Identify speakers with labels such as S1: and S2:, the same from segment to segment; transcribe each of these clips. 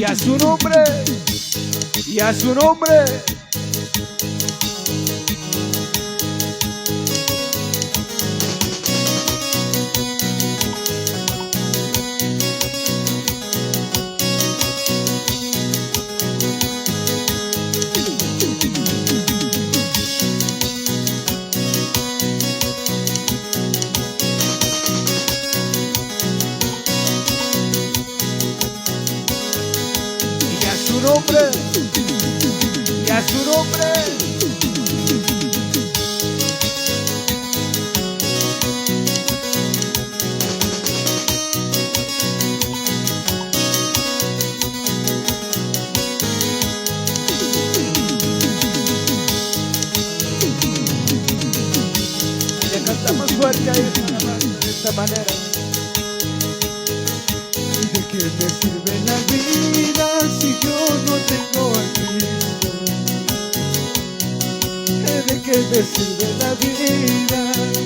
S1: a su nombre, y a su nombre. Nombre, y a su nombre. Y le cantamos fuerte ahí de esta manera. ¿De qué me sirve la vida si yo no tengo a Cristo? ¿De qué me sirve la vida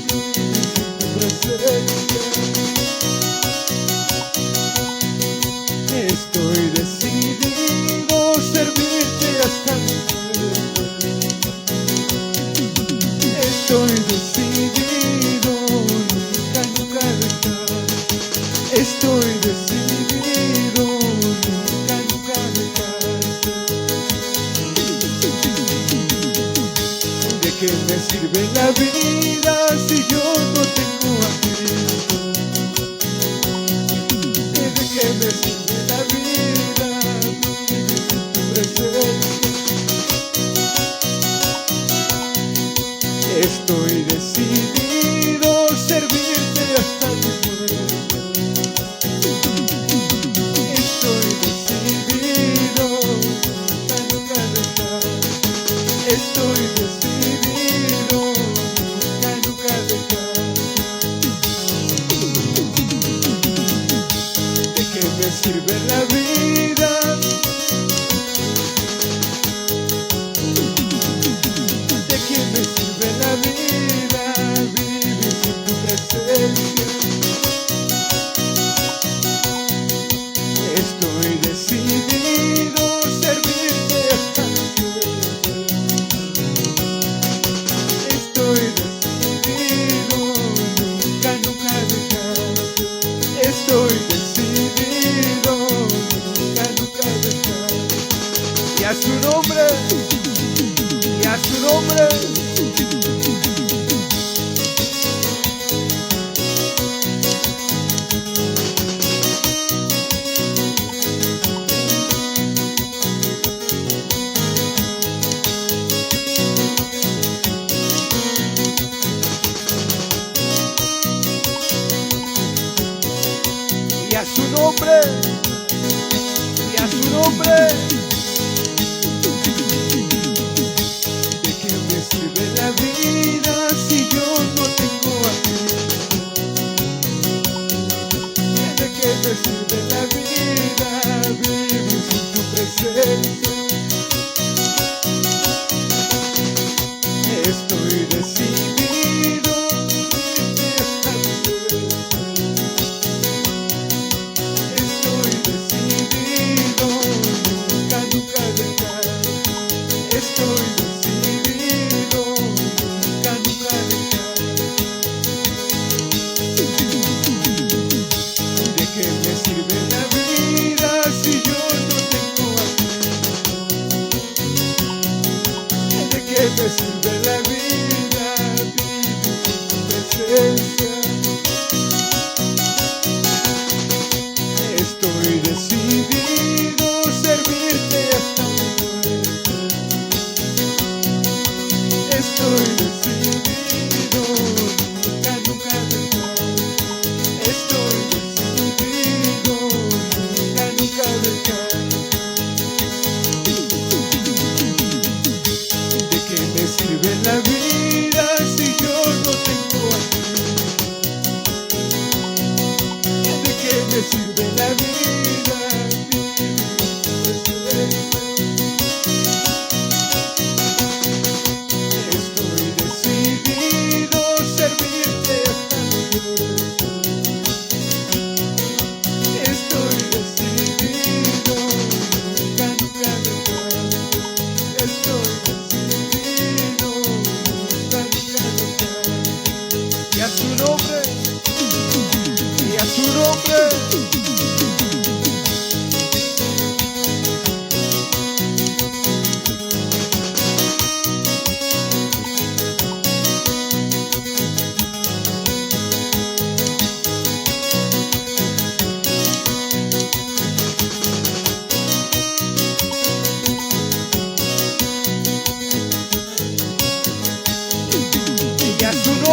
S1: sin tu presencia? Estoy decidido a servirte hasta mi muerte. Estoy decidido nunca, nunca dejar. Estoy decidido nunca, nunca dejarte. ¿De qué me sirve la vida si yo no tengo a Cristo? ¿De qué me sirve la vida sin tu presencia? Estoy decidido a servirte hasta mi muerte. Estoy decidido nunca, nunca dejar. ¿De qué me sirve la vida? ¿De qué me sirve la vida? Vivir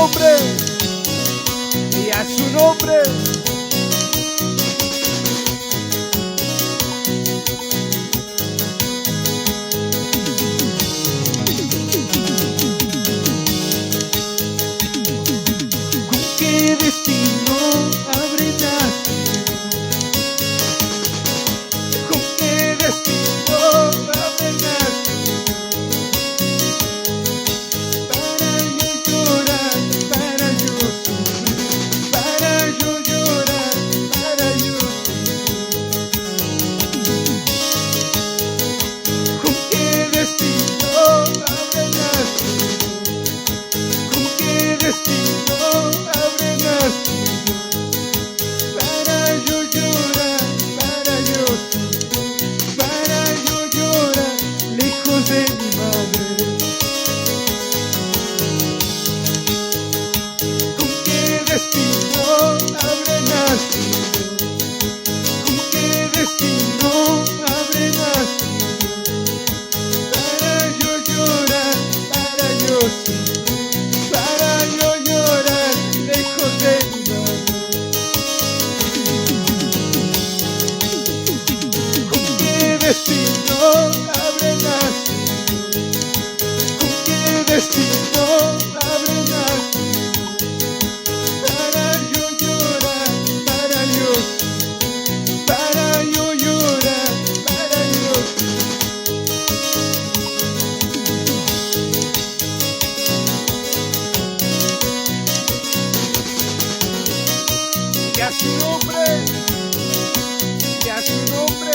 S1: nombre, y a su nombre. ¿Con qué destino habré nacido? ¿Con qué destino habré nacido? Para yo llorar, para yo sufrir, para yo llorar, para yo sufrir. ¿Con qué destino habré nacido? ¿Con qué destino habré nacido? Para yo llorar, para yo sufrir, para yo llorar lejos de mi madre. ¿Con qué destino habré nacido? ¿Con qué destino habré nacido? Para yo llorar, para yo sufrir, para yo llorar lejos de mi madre. ¿Con qué destino habré nacido? ¿Con qué destino habré nacido? Para yo llorar, para yo sufrir, para yo llorar, para yo sufrir. Y a su nombre, y a su nombre.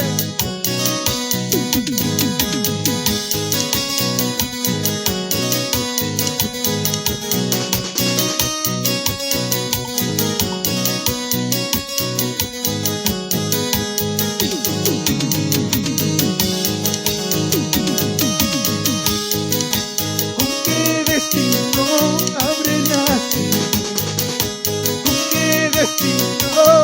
S1: ¿Con qué destino habré nacido? ¿Con qué destino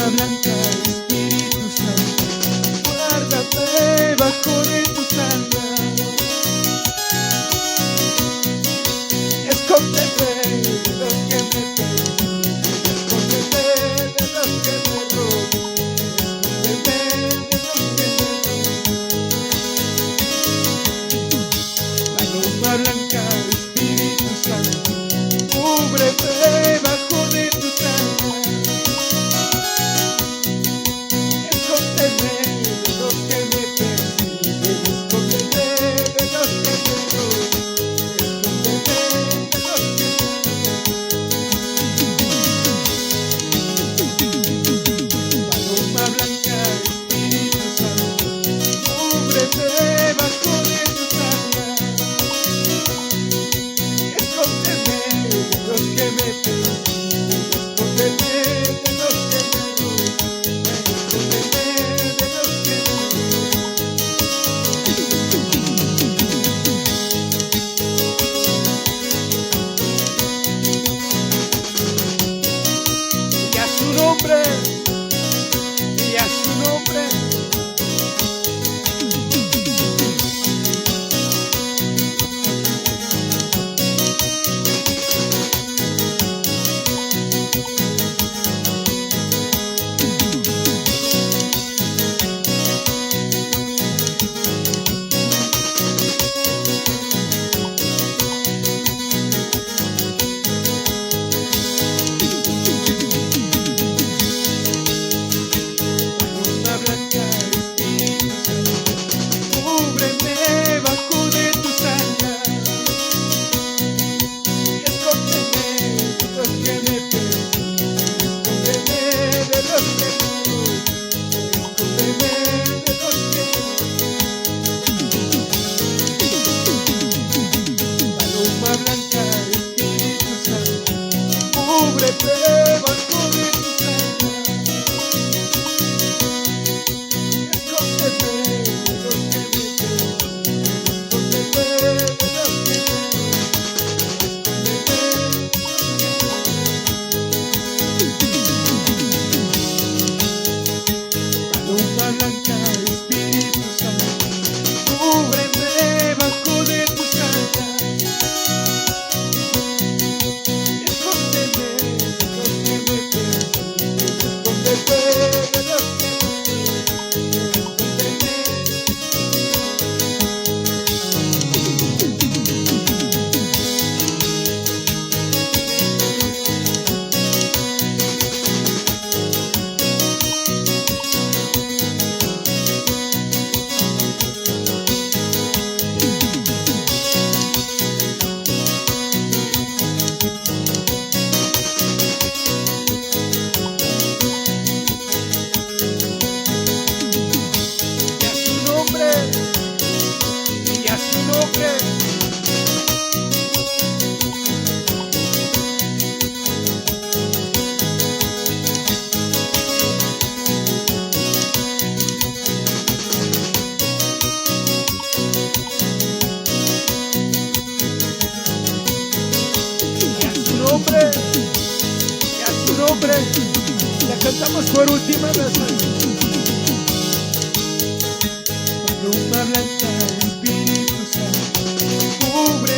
S1: blanca, Espíritu Santo, guárdame bajo de tus alas. Escóndeme de los que me persiguen, escóndeme de los que me roban, escóndeme de los que me roban. Paloma blanca, Espíritu Santo, cúbreme bajo de tus alas. Escóndeme de los que me persiguen, escóndeme de los que me roban, escóndeme de los que me roban. Paloma blanca, Espíritu Santo, cúbreme bajo de tus alas. Escóndeme de los que me persiguen, escóndeme de los que me roban, escóndeme de los que me roban. Y a su nombre, y a su nombre. Paloma blanca, Espíritu Santo, cúbreme bajo de tus alas. Escóndeme de los que me persiguen, escóndeme de los que me roban, escóndeme de los que me roban. Paloma blanca, Espíritu Santo, cúbreme bajo de tus alas. Escóndeme de los que me persiguen, escóndeme de los que me roban, escóndeme. Paloma blanca, Espíritu Santo, cúbreme bajo de tus alas. Escóndeme de los que me persiguen, escóndeme de los que me y a su nombre, y a su nombre. Y a su nombre, y a su nombre. La cantamos por última vez. Paloma blanca, Espíritu Santo, cubre